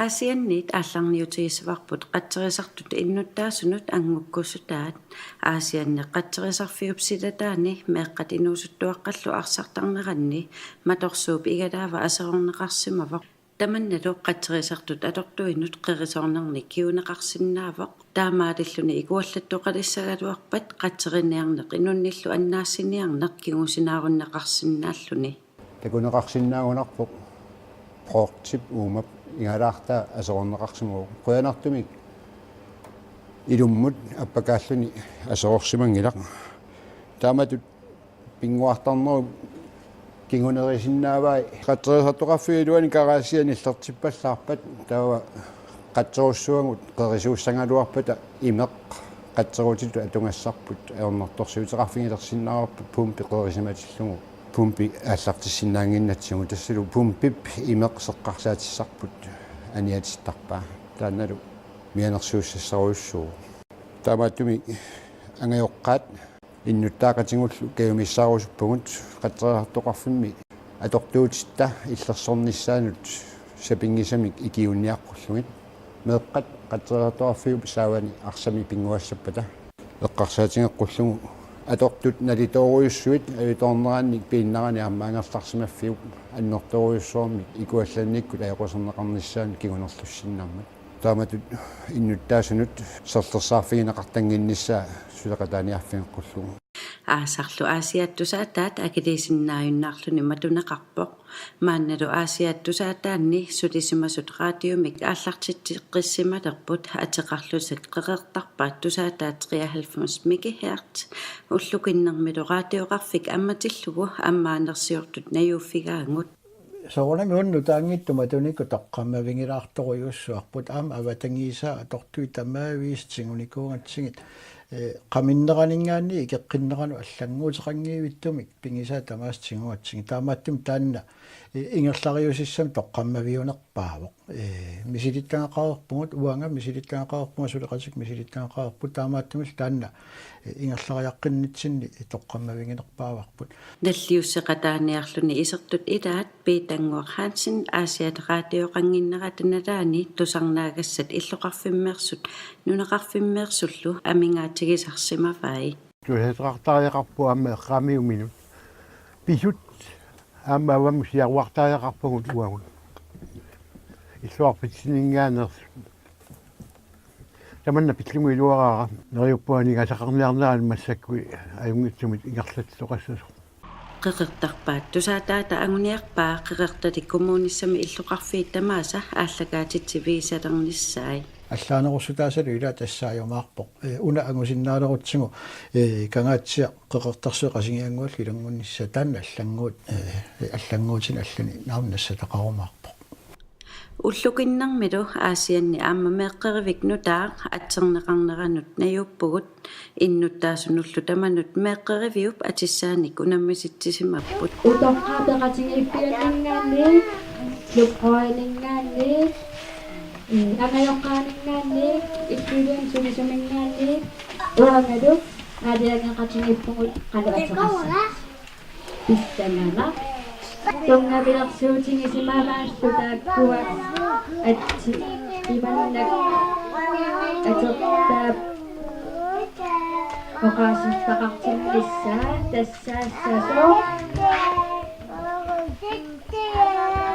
Aasianniit aallarniutigissuarput qatterisartut innuttaasunut angukkussutaat Aasianne qatterisarfiup silataani meeqqat inuusuttuaqqallu arsartarneranni matorsuup igalaava aserorneqarsimavaq tamannalu qatterisartut atortuinut qerisornerni kiuneqarsinnaavaq taamaalilluni ikuallattuqalissagaluarpat qatteriniarneq inunnillu annaassiniarneq kigusinaarunnaqarsinnaalluni takuneqarsinnaagunarpoq proortip uumap ingalaarta aserorneqarsimugu quyanartumik ilummut appakaalluni aserorsimangilaq taamatut pinguartarneru kingunerisinnaavai qatterisartoqarfiluani karaasiani illertippallaarpat taava qatterussuangut qerisuussangaluarpata imeq qatterutitu atungassarput aornertorsiuteqarfingilersinnaaruarput pumpi qerisimatillugu pumpi aallartissinnaanginnatsigu tassulu pumpip imeq seqqarsaatissarput aniatittarpaa taannalu mianersuussassaruissugu taamaatumi angajoqqaat innuttaaqatingullu kayumissaaruusuppugut qatterisartoqarfimmi atortuutitta illersornissaanut sapingisamik ikiunniaqqullugit meeqqat qatterisartoqarfiup saavani arsami pinguassapata eqqarsaatingeqqullugu atortut nalitoruissuit avitorneraannik piinnarani ammaangertarsimaffiup annortoruissuarmik ikuallannikkut ajoqoserneqarnissaani kigunerlussinnaarmat taamatut innuttaasunut serlersaarfigineqartanginnissaa suleqataaniarfigeqqullugu aasarlu aasiattusaataat akiliisinnaayunnaarluni matuneqarpoq maannalu aasiattusaataanni sutisimasut raatiumik aallartittiqqissimalerput ateqarlusat qeqertarpaat tusaataat 93 megahertz ullukinnermilu raatioqarfik ammatillugu ammaanersiortut najuuffigaangut soornami unnu taangittuma tunikku taqqammavingilaartoruyussuarput aama avatangiisaa atortui tamaaviistingunikungatsingit qaminneqaningaanni ikeqqinneranu аллангуутеқангиивиттумик пингисаа тамаастингуатсинги таамааттум таанна ингерлариусиссам тоққаммавиунерпаавоқ мисилиттангақарерпугут уанга мисилиттангақарерпуга сулеқасик мисилиттангақарерпут таамааттумил таанна ингерлариаққиннитсинни тоққаммавингинерпааварпут наллиуссеқатааниарлуни исертут илаат пейтангуа хансин аасиат раатиоқангиннератаналаани тусарнаагассат иллоқарфиммерсут нунеқарфиммерсуллу амингаатигисарсимаваи туһетеқартариақарпу аама эққамиумину писут аама авамус яруартариақарпагут уагут иллуарпитсинингаанерс таманна питлугуилуараа нериуппуанигасақарниарнаан массаккуи аюнгитсумит ингерлатсоқассасо qeqertarpaat tusaataata anguniarpaa qeqertati kommunissami illuqarfiit tamaasa aalлагаатитсивиисалернissaai аллаанерусутаасалу ила тассаajormaarpoq уна ангусиннаалерутсигу кангаатсиа qeqertarsuqasинgianguallu илангуннисса таанна аллангуутин аллани наамнассатақарумаарpoq уллукиннэрмилу аасианни ааммамеэккеривик нутаа атсернеқарнеранут наюуппугут иннуттаасунуллу таманут меэккеривиуп атиссааник унаммиситсисимаппут утоққаатеқатингиппианнингаанни лукқоинингаанни ангайоққаанингаанни иккилиан сулисумингаанни уангалу аадиагеқатингиппугут қалуатеқассаа истанана тоннабилэрсуутингисимаамааллу атти иваннак атертаа оқааситтақартингиссаа тассаассасо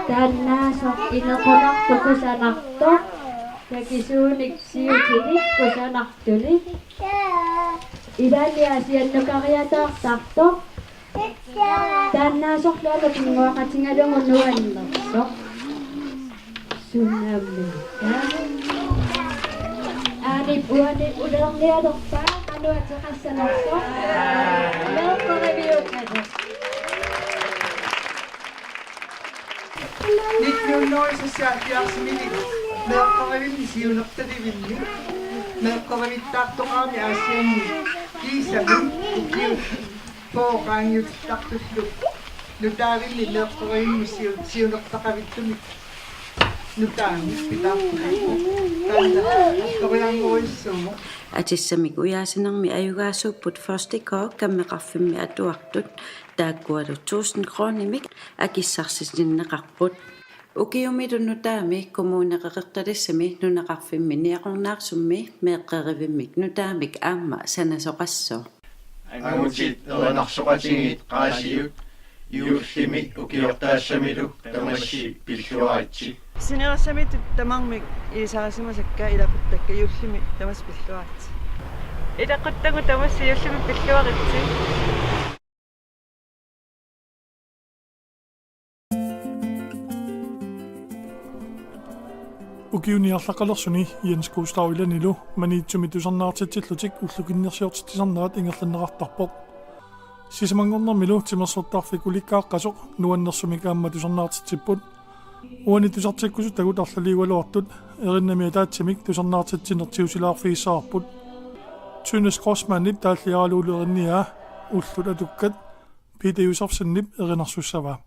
тааннаасоқ инеқонартукусанарто такисууник сиутилик кусанартули илаалиасианнукариатаартарто тааннаасорлуала кингуақатингалунгуннуаннерсо суннаммика аани буани улерниалерпаа кануатеқассанерсо меэққоривиукката 1970 меэққоривинни сиунерталивинни меэққоривиттаартоқарми аасианни кисами укиу поқаангиуттартуллу нутаавинни меэққоривинни сиунертақавиттуми нутаанни питаарпу таанна ториангориссумо атиссамик уяасинерми аюгаасууппут форстикоо каммеқарфимми атуартут тааккуалу 1000 кронимик акиссарсисиннеқарпут Ukiumitunutaami kommuneqeqertalissami nunaqarfimmi niaqornaarsummi meeqqerivimmik nutaamik aamma sanasoqasso Angutit eranarsoqatingit qaasiut iullimi ukiortaassamilu tamassi pilluaratsi Sinerasammitut tamarmik ilisarasimasakka ilaputtakka yullimi tamas pilluaratsi Ilaqattagu tamassi yullimi pilluaratsi Ukiuniarlaqalerсуни Jens Kustavillanilu maniitsumitusernaartitsillutik ullukinnersiortitisarnaat ingerlanneqartarpoq sisamangornermilu timersortarfikulikkaaqasoq nuannersumikaammatusarnaartitsipput uanitusartikkusut tagut arlaliualuartut erinami taatsimik tusarnaartitsinertiusilaarfiissaarput Tønnes Grossmannit taalliaraluulerinnia ullut atukkat Peter Josefsennip erinarsussava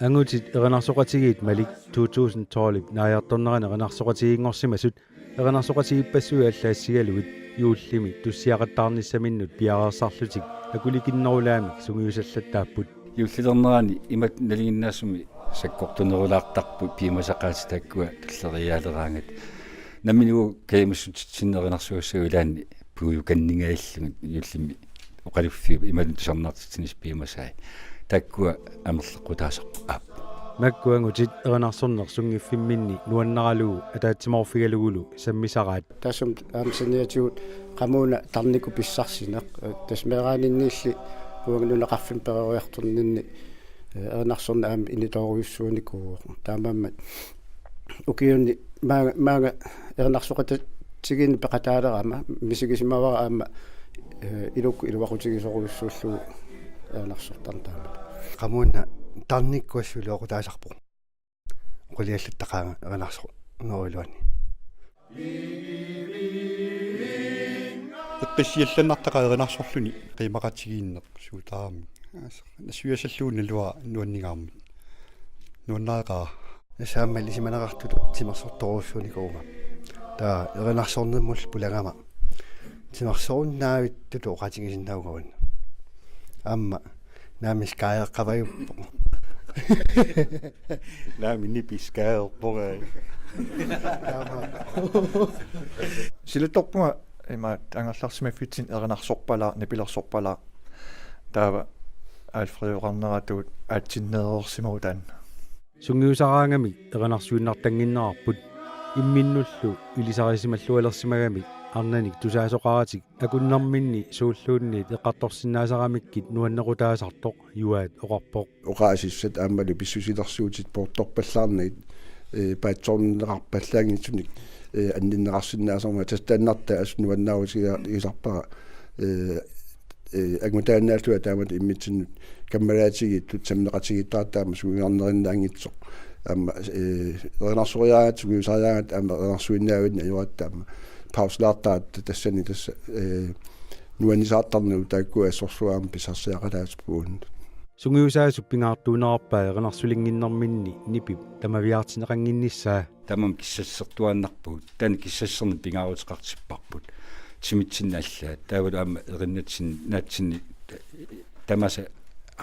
Angutit eranarsoqatigit malik 2012 naajartorneran eranarsoqatigiingorsimasut eranarsoqatigippassui allaassigaluit yuullimi tussiaqattaarnissaminnut piareersarlutik akulikinnerulaamik sungiusallattaapput юллилернерани имат налигиннаассуми саккортунерулаартарпут пимасақаати таккуа таллериаалераангат намминугу каимассутитсиннеринарсуассагулаанни пугу каннингаиллугут юллими оқалуффи имат тусарнартитсинис пимасаа таккуа амерлеққутаасарпа аап маккуангутит эранарсорнер сунгиффимминни нуаннаралугу атаатсимаорфигалугулу саммисараат тассум аамсаниатигут qamuna tarniku pissarsinaq tasmeeraaninnilli уангнунеқарфин перериарторнинни эрнарсорна аами иниторуйуссууникуу таамааммат укиунни маага эрнарсоқата тигин пеқатаалерама мисигисимавара аама илукку илуақутигисоруйуссууллугу эрнарсортар таама qamuna tarnikkuassuli oqutaasarpo qoliallаттaqaanga ernarsor noruiluani эққиссиалланнартаqa erinarsорлуни қимақатигииннеқ суутаарами насуясаллуунна луа нуаннигаарми нуаннаақаа насааммали симанеқартулу тимерсорторуссууникуума таа erinarsорнэммул пулагама тимерсоруннаавиттуту оқатигисиннаугаванна амма наамискаеққаваюппо нааминипискаерпораа силуторпуга има ангерларсимаффитсин эринарсорпалаа напилерсорпалаа таава альфредоқарнератуут аатсиннеерсимагутаан сунгиусараангами эринарсуиннартангиннаарпут имминнуллу илисарисималлуалерсимагами арнаник тусаасоқаратик акуннарминни сууллуунниит эққарторсинаасарамиккит нуаннерутаасартоқ юаат оқарпоқ оқаасиссат ааммали писсусилерсуутит портторпаллаарнит паатсорнеқарпаллаангитсуник анниннеқарсинаасарма тастааннарта аснуаннаавутига исарпара агмутаанаалтуа таамат иммитсиннут каммалаатигиттут самнеқатигиттаратаама сугиарнериннаангитсоқ аама эринарсориаат сугиусариаат аама эринарсуиннаавинна юаттаама pauslaartaat tassani tassa nuanisaatarnu taakkuа сорсуаама писарсиақалаасpuun сунгиусаасуппингаартуунерарпаа эринарсулингиннэрминни нипип тамавиартинеқангиннissaa тамам киссассертуаннарпут таани киссассерни пингаарутеқартиппарпут тимитсиннааллаа таавалу аама эриннатсин наатсинни тамаса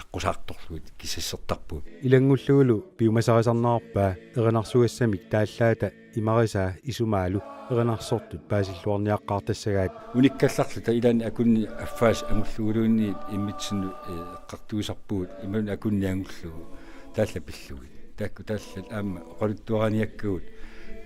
аққусаарторлуит киссассертарпут илангуллугулу пиумасарисарнаарпаа эринарсуассамик тааллаата имариsaa исумаалу эринарсортут паасиллуарниаққартассагаат униккалларлу та илаани акунни аффаас амуллугулуунни иммитсину эққартуисарпуут ималуни акунни ангуллугу таалла пиллуги таакку таалла аама оқалуттуараниаккуут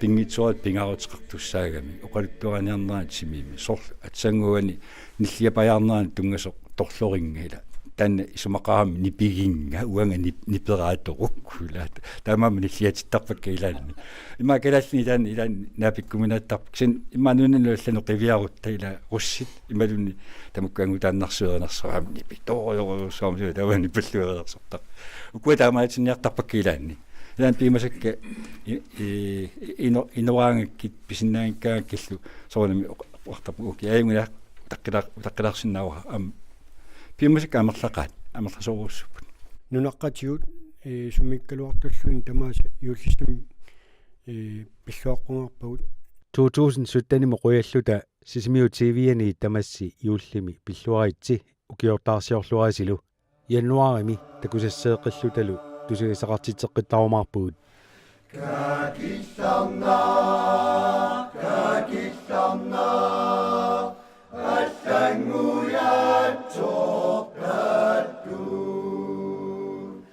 пингитсуарат пингаарутеқартуссаагами оқалуттуараниарнаат симими сор атсангуани ниллиапаярнаани тунгасоқ торлорингила танна исумақаами нипигинга уанга ниперааторуккулаат таамаами ниллиатиттарпакка илаани има калаални илаани наапиккуминааттарпак син имануннеллану қивиарутта ила руссит ималунни тамуккангутааннарсуернарсуаами нипиториорусуарми тавани паллуерерсортар укуа таамаатинниартарпакка илаани илаан пимасакка инораангаккит писиннаангаккааккиллу соорнами уартарпу уки аюнгуна таққилаарсиннаава ам пимасак амерлақаат амерласоруссуппут нунаққатигут суммиккалуартуллуни тамааса юуллистами пиллуаққунгарпагут 2017 муқуяллута сисимиу тивиани тамасси юуллими пиллуаритси укиортаарсиорлуарисилу януарими такусассеэққиллуталу тусигисақартитеққиттарумаарпугут какилларна аллангуяатсоортаатту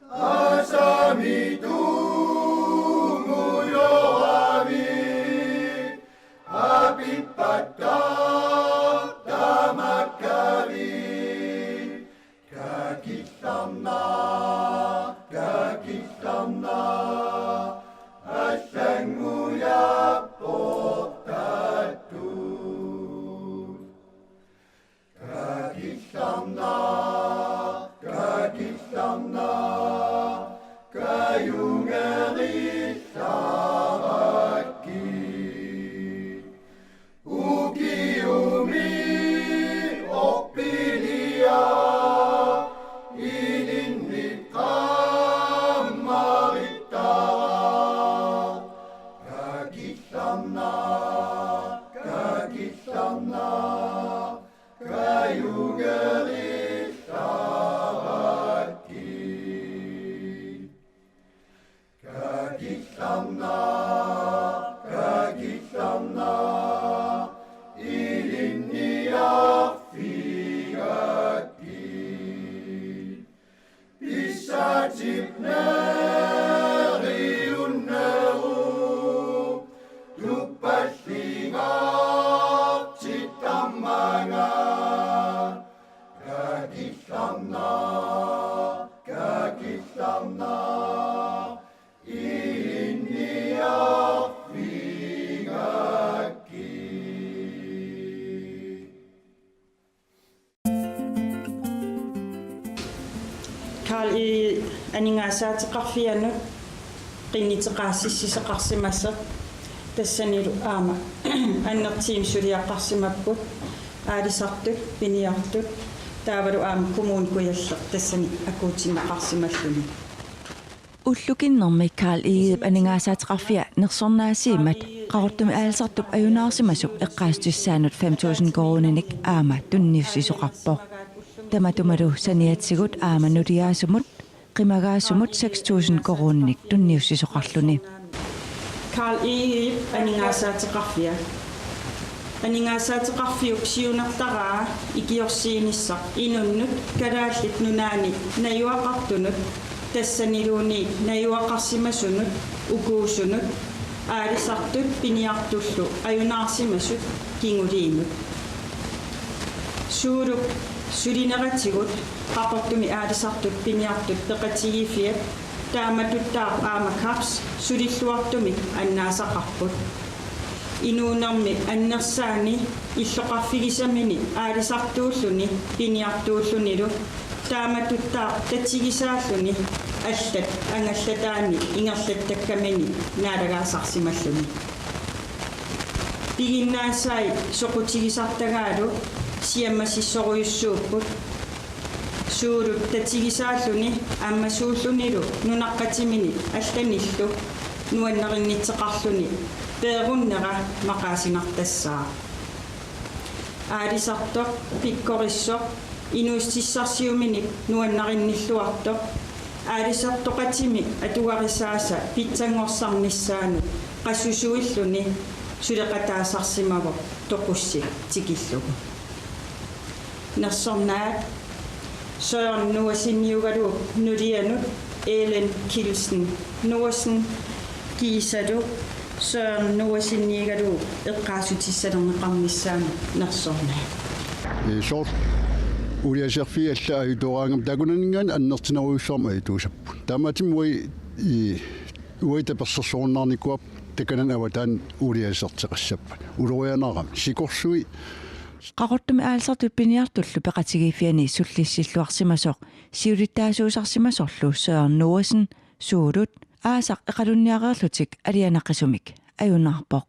асамидунгуйорави апиппатта тамаккави какилларна аллангуяаппортаатту какилларна каюнгарissaarakki ukiumi oppilia ilinniqqaamma Karl I aningasaatiqarfianut qinniteqaassissiseqarsimassa тассанилу аама аннертиим сулиаққарсимаппут аалисартут пиниартут таавалу аама коммуун куяллер тассани акуутиннеқарсималлуни уллукиннэрми Карл Иидеп анингаасаатеқарфиа нерсорнаасиимат qarortumi aalsartup ajunаарsimasup eqqaastuissaanut 5000 koronanik aama tunniussisuqarpoq tamatumalu saniatsigut aama nuliaasumut qimagaasumut 6000 koronanik tunniussisuqarluni Karl Iidep aningaasaatiqarfia aningaasaatiqarfiup siunartaraa ikiorsiinissaq inunnut kalaallit nunaani najuaqartunut тассанилууни наюақарсимасунут укуусунут аалисартут пиниартуллу аюнаарсимасут кингулиинут суурук сулинератигут қақортуми аалисартут пиниартут пеқатигифиат тааматуттаа аамакапс сулиллуартуми аннаасақарпут инуунерми аннерсаани иллоқарфигисамини аалисартууллуни пиниартууллунилу тааматуттаа татсигисааллуни аллат ангаллатаани ингерлаттаккамани наалагаасарсималлуни пигиннаасаи соқутигисартагаалу сиаммасиссоруйуссууппут суулут татсигисааллуни ааммасууллунилу нунаққатимини алланиллу нуаннериннитсеқарлуни пееруннера мақаасинартассаа аалисартоқ пиккориссоқ инуустиссарсиумини нуаннаринниллуарто аалисартоқатими атуарисааса питсангорсарниссаану қассусуиллуни сулеқатаасарсимаво тоқусси тикиллугу нерсорнаат Søren Nuasinniugalu Nudianut Ellen Kilsen Nuasen Gisadu Søren Nuasinniugalu eqqaasutissalerneqarnissaanu nersornaat short uliaserfi alla ayutoraangam takunaningaan annertineruussorma ituusappu tamatim ui tapersersornarnikuap takanan avataan uliaserteqassappa ulorianaqam sikorsui qarortumi aalsartu piniartullu peqatigiifiani sullissilluarsimasoq siulittaasuusarsimasorlu Søren Nuasen suurut aasaq eqalunniaqerlutik alianaqisumik ajunarpoq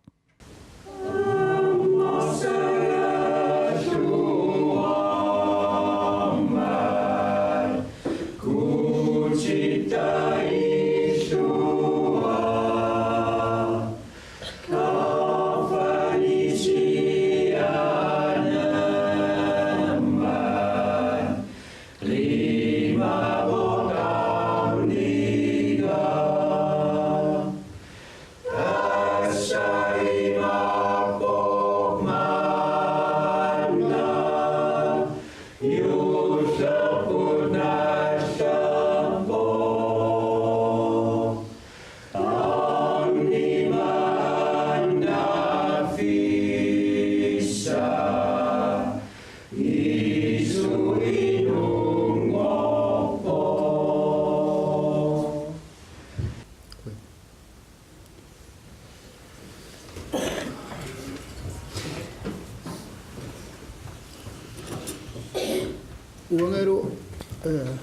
uangaru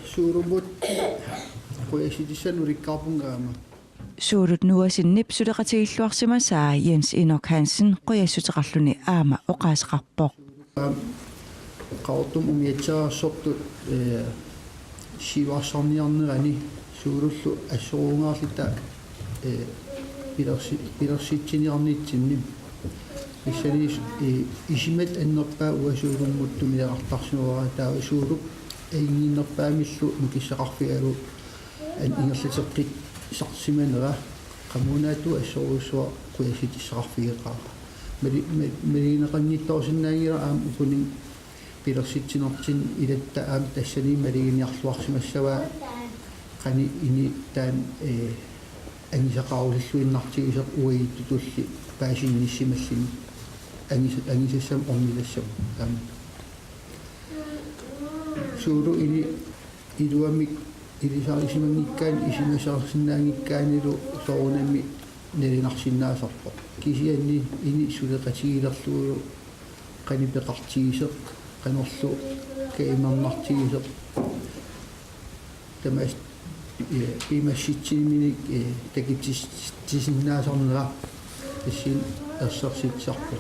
suurumut qoyasitissanurikkaarpungaama suurut Nuasin suleqatigilluarsimasaa Jens Enoch Hansen qoyassuteqarluni aama oqaasaqarpoq qaortum umiatsaarsortu sivarsarniarnerani suurullu assoruungaarlita pilersitsiniarniitsinnim issani isimat annerpaa uasuulumмут тумилеқартарсуара таа исуулуп эйгиннерпаамиллу мукиссақарфиалу ан ингерлитеққит сарсиманера qammunaatu assoruussua quyassitissaqarfigeqaa малинеқанниттоорсинаангила аам укунин пилерситсинортин илатта аам тассани малигиниарлуарсимассаваа qani ini taan ангисақаруллуиннартигисеқ уаиттутулли паасинниссималлини ангисассам ормилассам аам суулу ini илуамик илисаарисимангиккаан исимасаарсинаангиккаанилу соорунами налинарсинаасарпо кисианни ини сулеқатигилерлугу qanipеқартигисеқ qanorlu каимарнартигисеқ тамас пимасситсиминик такитсисиннаасарнера тассин ерсерситсарпо